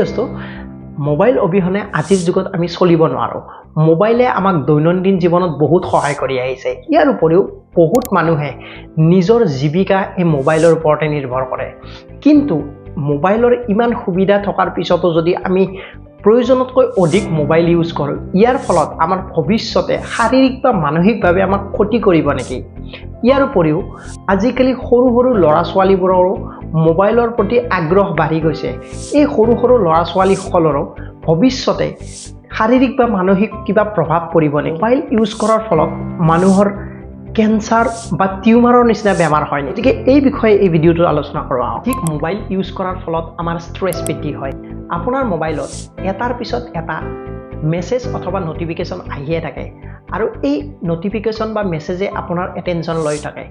দোস্তো mobile অবিহনে আজিৰ যুগত আমি চলিব নোৱাৰো। মোবাইলে আমাক দৈনন্দিন জীৱনত বহুত সহায় কৰি আহিছে। ইয়াৰ উপৰিও বহুত মানুহে নিজৰ জীৱিকা এই মোবাইলৰ ওপৰতে নিৰ্ভৰ কৰে। কিন্তু মোবাইলৰ ইমান সুবিধা থকাৰ পিছতো যদি আমি প্ৰয়োজনতকৈ অধিক মোবাইল ইউজ কৰোঁ, ইয়াৰ ফলত আমাৰ ভৱিষ্যতে শাৰীৰিক বা মানসিকভাৱে আমাক ক্ষতি কৰিব নেকি? ইয়াৰ উপৰিও আজিকালি সৰু সৰু ল'ৰা ছোৱালীবোৰৰো মোবাইলৰ প্ৰতি আগ্ৰহ বাঢ়ি গৈছে। এই সৰু সৰু ল'ৰা ছোৱালীসকলৰো ভৱিষ্যতে শাৰীৰিক বা মানসিক কিবা প্ৰভাৱ পৰিব নেকি? মোবাইল ইউজ কৰাৰ ফলত মানুহৰ কেঞ্চাৰ বা টিউমাৰৰ নিচিনা বেমাৰ হয় নেকি? গতিকে এই বিষয়ে এই ভিডিঅ'টো আলোচনা কৰা হওক। ঠিক মোবাইল ইউজ কৰাৰ ফলত আমাৰ ষ্ট্ৰেছ বৃদ্ধি হয়। আপোনাৰ মোবাইলত এটাৰ পিছত এটা মেছেজ অথবা নটিফিকেশ্যন আহিয়ে থাকে আৰু এই নটিফিকেশ্যন বা মেছেজে আপোনাৰ এটেনশ্যন লৈ থাকে।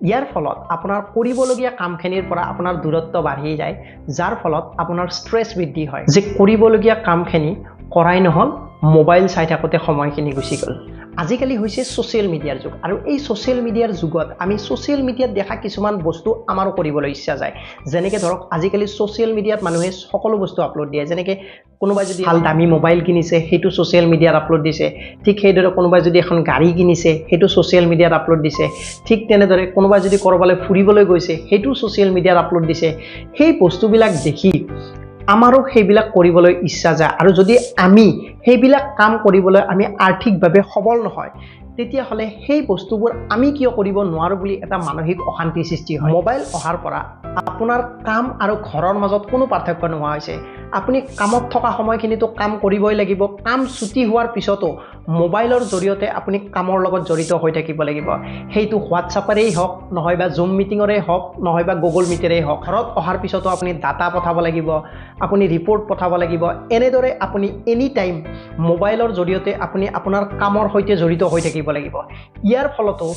ইয়াৰ ফলত আপোনাৰ কৰিবলগীয়া কামখিনিৰ পৰা আপোনাৰ দূৰত্ব বাঢ়ি যায়, যাৰ ফলত আপোনাৰ ষ্ট্ৰেছ বৃদ্ধি হয় যে কৰিবলগীয়া কামখিনি কৰাই নহ'ল, মোবাইল চাই থাকোঁতে সময়খিনি গুচি গ'ল। আজিকালি হৈছে ছ'চিয়েল মিডিয়াৰ যুগ আৰু এই ছ'চিয়েল মিডিয়াৰ যুগত আমি ছ'চিয়েল মিডিয়াত দেখা কিছুমান বস্তু আমাৰো কৰিবলৈ ইচ্ছা যায়। যেনেকৈ ধৰক আজিকালি ছ'চিয়েল মিডিয়াত মানুহে সকলো বস্তু আপলোড দিয়ে। যেনেকৈ কোনোবাই যদি ভাল দামী মোবাইল কিনিছে সেইটো ছ'চিয়েল মিডিয়াত আপলোড দিছে। ঠিক সেইদৰে কোনোবাই যদি এখন গাড়ী কিনিছে সেইটো ছ'চিয়েল মিডিয়াত আপলোড দিছে। ঠিক তেনেদৰে কোনোবাই যদি ক'ৰবালৈ ফুৰিবলৈ গৈছে সেইটো ছ'চিয়েল মিডিয়াত আপলোড দিছে। সেই বস্তুবিলাক দেখি আমাৰো সেইবিলাক কৰিবলৈ ইচ্ছা যায় আৰু যদি আমি সেইবিলাক কাম কৰিবলৈ আমি আৰ্থিকভাৱে সবল নহয়, তেতিয়াহ'লে সেই বস্তুবোৰ আমি কিয় কৰিব নোৱাৰোঁ বুলি এটা মানসিক অশান্তিৰ সৃষ্টি হয়। মোবাইল অহাৰ পৰা আপোনাৰ কাম আৰু ঘৰৰ মাজত কোনো পাৰ্থক্য নোহোৱা হৈছে। আপুনি কামত থকা সময়খিনিতো কাম কৰিবই লাগিব। কাম ছুটি হোৱাৰ পিছতো মোবাইলৰ জৰিয়তে আপুনি কামৰ লগত জড়িত হৈ থাকিব লাগিব। সেইটো হোৱাটছআপেৰেই হওক, নহয় বা জুম মিটিঙৰে হওক, নহয় বা গুগল মিটেৰেই হওক। ঘৰত অহাৰ পিছতো আপুনি ডাটা পঠাব লাগিব, আপুনি ৰিপৰ্ট পঠাব লাগিব। এনেদৰে আপুনি এনি টাইম মোবাইলৰ জৰিয়তে আপুনি আপোনাৰ কামৰ সৈতে জড়িত হৈ থাকিব লাগিব। ইয়াৰ ফলতো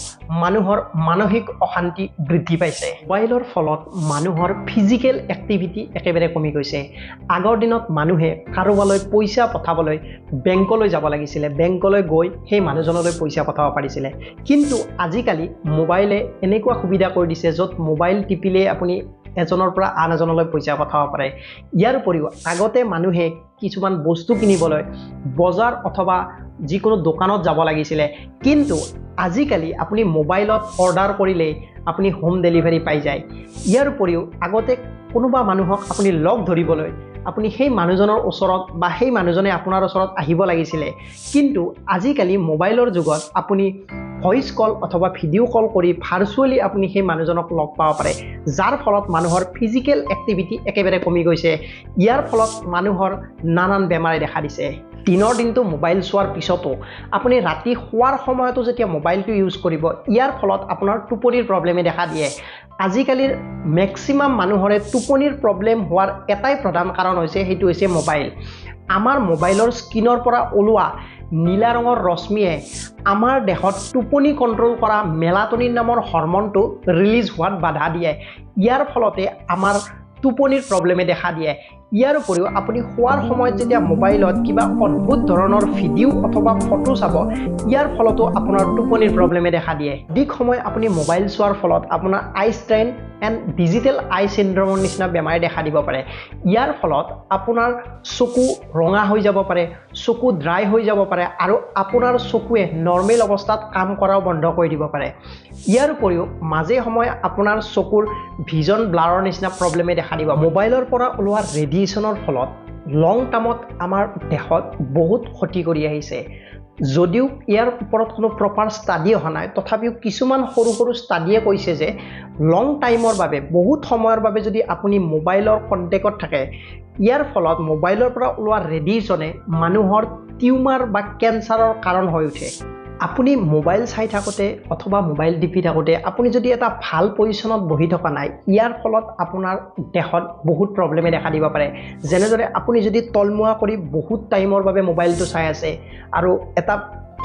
মানুহৰ মানসিক অশান্তি বৃদ্ধি পাইছে। মোবাইলৰ ফলত মানুহৰ ফিজিকেল এক্টিভিটি একেবাৰে কমি গৈছে। আগৰ দিনত মানুহে কাৰোবালৈ পইচা পঠাবলৈ বেংকলৈ যাব লাগিছিলে, বেংকলৈ গৈ সেই মানুহজনলৈ পইচা পঠাব পাৰিছিলে। কিন্তু আজিকালি মোবাইলে এনেকুৱা সুবিধা কৰি দিছে য'ত মোবাইল টিপিলেই আপুনি এজনৰ পৰা আন এজনলৈ পইচা পঠাব পাৰে। ইয়াৰ উপৰিও আগতে মানুহে কিছুমান বস্তু কিনিবলৈ বজাৰ অথবা যিকোনো দোকানত যাব লাগিছিলে, কিন্তু আজিকালি আপুনি মোবাইলত অৰ্ডাৰ কৰিলেই আপুনি হোম ডেলিভাৰী পাই যায়। ইয়াৰ উপৰিও আগতে কোনোবা মানুহক আপুনি লগ ধৰিবলৈ আপুনি সেই মানুহজনৰ ওচৰত বা সেই মানুহজনে আপোনাৰ ওচৰত আহিব লাগিছিলে, কিন্তু আজিকালি মোবাইলৰ যুগত আপুনি ভইচ কল অথবা ভিডিঅ' কল কৰি ভাৰ্চুৱেলি আপুনি সেই মানুহজনক লগ পাব পাৰে, যাৰ ফলত মানুহৰ ফিজিকেল এক্টিভিটি একেবাৰে কমি গৈছে। ইয়াৰ ফলত মানুহৰ নানান বেমাৰে দেখা দিছে। দিনৰ দিনটো মোবাইল চোৱাৰ পিছতো আপুনি ৰাতি শোৱাৰ সময়তো যেতিয়া মোবাইলটো ইউজ কৰিব, ইয়াৰ ফলত আপোনাৰ টোপনিৰ প্ৰব্লেমে দেখা দিয়ে। আজিকালিৰ মেক্সিমাম মানুহৰে টোপনিৰ প্ৰব্লেম হোৱাৰ এটাই প্ৰধান কাৰণ হৈছে, সেইটো হৈছে মোবাইল। আমাৰ মোবাইলৰ স্ক্ৰীনৰ পৰা ওলোৱা নীলা ৰঙৰ ৰশ্মিয়ে আমাৰ দেহত টোপনি কণ্ট্ৰল কৰা মেলাটনিন নামৰ হৰমনটো ৰিলিজ হোৱাত বাধা দিয়ে। ইয়াৰ ফলতে আমাৰ টোপনিৰ প্ৰব্লেমে দেখা দিয়ে। ইয়াৰ উপৰিও আপুনি শোৱাৰ সময়ত যেতিয়া মোবাইলত কিবা অদ্ভুত ধৰণৰ ভিডিঅ' অথবা ফটো চাব, ইয়াৰ ফলতো আপোনাৰ টোপনিৰ প্ৰব্লেমে দেখা দিয়ে। অধিক সময় আপুনি মোবাইল চোৱাৰ ফলত আপোনাৰ আই ষ্ট্ৰেইন এণ্ড ডিজিটেল আই চিণ্ড্ৰমৰ নিচিনা বেমাৰে দেখা দিব পাৰে। ইয়াৰ ফলত আপোনাৰ চকু ৰঙা হৈ যাব পাৰে, চকু ড্ৰাই হৈ যাব পাৰে আৰু আপোনাৰ চকুৱে নৰ্মেল অৱস্থাত কাম কৰাও বন্ধ কৰি দিব পাৰে। ইয়াৰ উপৰিও মাজে সময়ে আপোনাৰ চকুৰ ভিজন ব্লাৰৰ নিচিনা প্ৰব্লেমে দেখা দিব। মোবাইলৰ পৰা ওলোৱা ৰেডিয়েশ্যনৰ ফলত লং টাৰ্মত আমাৰ দেহত বহুত ক্ষতি কৰি আহিছে। যদিও ইয়াৰ ওপৰত কোনো প্ৰপাৰ ষ্টাডি অহা নাই, তথাপিও কিছুমান সৰু সৰু ষ্টাডিয়ে কৈছে যে লং টাইমৰ বাবে, বহুত সময়ৰ বাবে যদি আপুনি মোবাইলৰ কণ্টেক্টত থাকে, ইয়াৰ ফলত মোবাইলৰ পৰা ওলোৱা ৰেডিয়েশ্যনে মানুহৰ টিউমাৰ বা কেঞ্চাৰৰ কাৰণ হৈ উঠে। আপুনি মোবাইল চাই থাকোঁতে অথবা মোবাইল টিপি থাকোঁতে আপুনি যদি এটা ভাল পজিশ্যনত বহি থকা নাই, ইয়াৰ ফলত আপোনাৰ দেহত বহুত প্ৰব্লেমে দেখা দিব পাৰে। যেনেদৰে আপুনি যদি তলমুৱা কৰি বহুত টাইমৰ বাবে মোবাইলটো চাই আছে আৰু এটা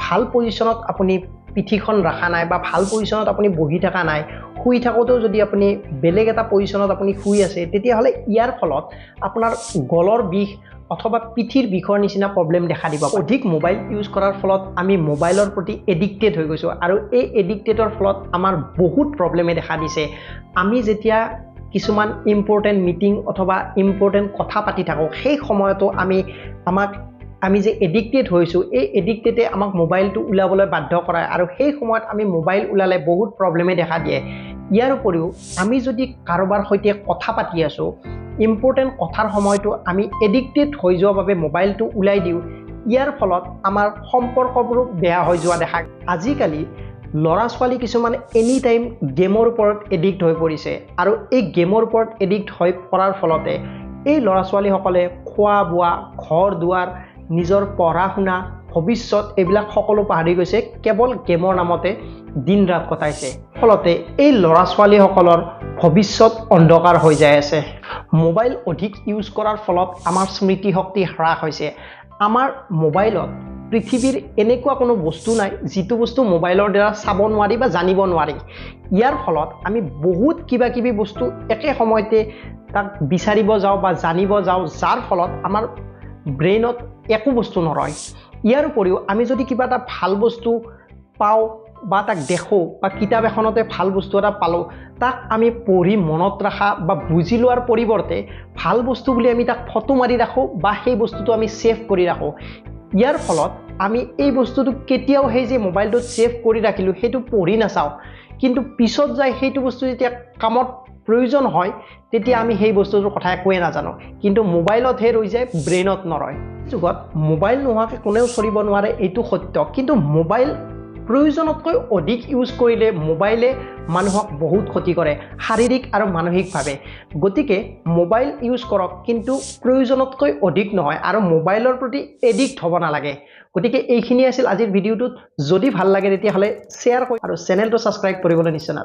ভাল পজিশ্যনত আপুনি পিঠিখন ৰখা নাই বা ভাল পজিশ্যনত আপুনি বহি থকা নাই, শুই থাকোঁতেও যদি আপুনি বেলেগ এটা পজিশ্যনত আপুনি শুই আছে, তেতিয়াহ'লে ইয়াৰ ফলত আপোনাৰ গলৰ বিষ অথবা পিঠিৰ বিষৰ নিচিনা প্ৰব্লেম দেখা দিব। অধিক মোবাইল ইউজ কৰাৰ ফলত আমি মোবাইলৰ প্ৰতি এডিক্টেড হৈ গৈছোঁ আৰু এই এডিক্টেডৰ ফলত আমাৰ বহুত প্ৰব্লেমে দেখা দিছে। আমি যেতিয়া কিছুমান ইম্পৰ্টেণ্ট মিটিং অথবা ইম্পৰ্টেণ্ট কথা পাতি থাকোঁ সেই সময়তো আমি যে এডিক্টেড হৈছোঁ এই এডিক্টেডে আমাক মোবাইলটো ওলাবলৈ বাধ্য কৰায় আৰু সেই সময়ত আমি মোবাইল ওলালে বহুত প্ৰব্লেমে দেখা দিয়ে ইয়াৰ উপৰিও আমি যদি কাৰোবাৰ সৈতে কথা পাতি আছোঁ ইম্পৰ্টেণ্ট কথাৰ সময়তো আমি এডিক্টেড হৈ যোৱাৰ বাবে মোবাইলটো ওলাই দিওঁ ইয়াৰ ফলত আমাৰ সম্পৰ্কবোৰো বেয়া হৈ যোৱা দেখা আজিকালি ল'ৰা ছোৱালী কিছুমান এনি টাইম গেমৰ ওপৰত এডিক্ট হৈ পৰিছে আৰু এই গেমৰ ওপৰত এডিক্ট হৈ পৰাৰ ফলতে এই ল'ৰা ছোৱালীসকলে খোৱা বোৱা ঘৰ দুৱাৰ নিজৰ পঢ়া শুনা ভৱিষ্যত এইবিলাক সকলো পাহৰি গৈছে কেৱল গেমৰ নামতে দিন ৰাত কটাইছে ফলতে এই ল'ৰা ছোৱালীসকলৰ ভৱিষ্যত অন্ধকাৰ হৈ যায় আছে মোবাইল অধিক ইউজ কৰাৰ ফলত আমাৰ স্মৃতি শক্তি হ্ৰাস হৈছে আমাৰ মোবাইলত পৃথিৱীৰ এনেকুৱা কোনো বস্তু নাই যিটো বস্তু মোবাইলৰ দ্বাৰা চাব নোৱাৰি বা জানিব নোৱাৰি ইয়াৰ ফলত আমি বহুত কিবা কিবি বস্তু একে সময়তে তাক বিচাৰিব যাওঁ বা জানিব যাওঁ যাৰ ফলত আমাৰ ব্ৰেইনত একো বস্তু নৰয় ইয়াৰ উপৰিও আমি যদি কিবা এটা ভাল বস্তু পাওঁ বা তাক দেখোঁ বা কিতাপ এখনতে ভাল বস্তু এটা পালোঁ তাক আমি পঢ়ি মনত ৰখা বা বুজি লোৱাৰ পৰিৱৰ্তে ভাল বস্তু বুলি আমি তাক ফটো মাৰি ৰাখোঁ বা সেই বস্তুটো আমি ছেভ কৰি ৰাখোঁ ইয়াৰ ফলত আমি এই বস্তুটো কেতিয়াও সেই যে মোবাইলটোত ছেভ কৰি ৰাখিলোঁ সেইটো পঢ়ি নাচাওঁ কিন্তু পিছত যায় সেইটো বস্তু যেতিয়া কামত প্ৰয়োজন হয় তেতিয়া আমি সেই বস্তুটোৰ কথা একোৱে নাজানো কিন্তু মোবাইলতহে ৰৈ যায় ব্ৰেইনত নৰয় যুগত মোবাইল নোহোৱাকৈ কোনেও চলিব নোৱাৰে এইটো সত্য কিন্তু মোবাইল প্ৰয়োজনতকৈ অধিক ইউজ কৰিলে মোবাইলে মানুহক বহুত ক্ষতি কৰে শাৰীৰিক আৰু মানসিকভাৱে গতিকে মোবাইল ইউজ কৰক কিন্তু প্ৰয়োজনতকৈ অধিক নহয় আৰু মোবাইলৰ প্ৰতি এডিক্ট হ'ব নালাগে গতিকে এইখিনি আছিল আজিৰ ভিডিঅ'টোত যদি ভাল লাগে তেতিয়াহ'লে শ্বেয়াৰ কৰি আৰু চেনেলটো ছাবস্ক্ৰাইব কৰিবলৈ নিশ্চয়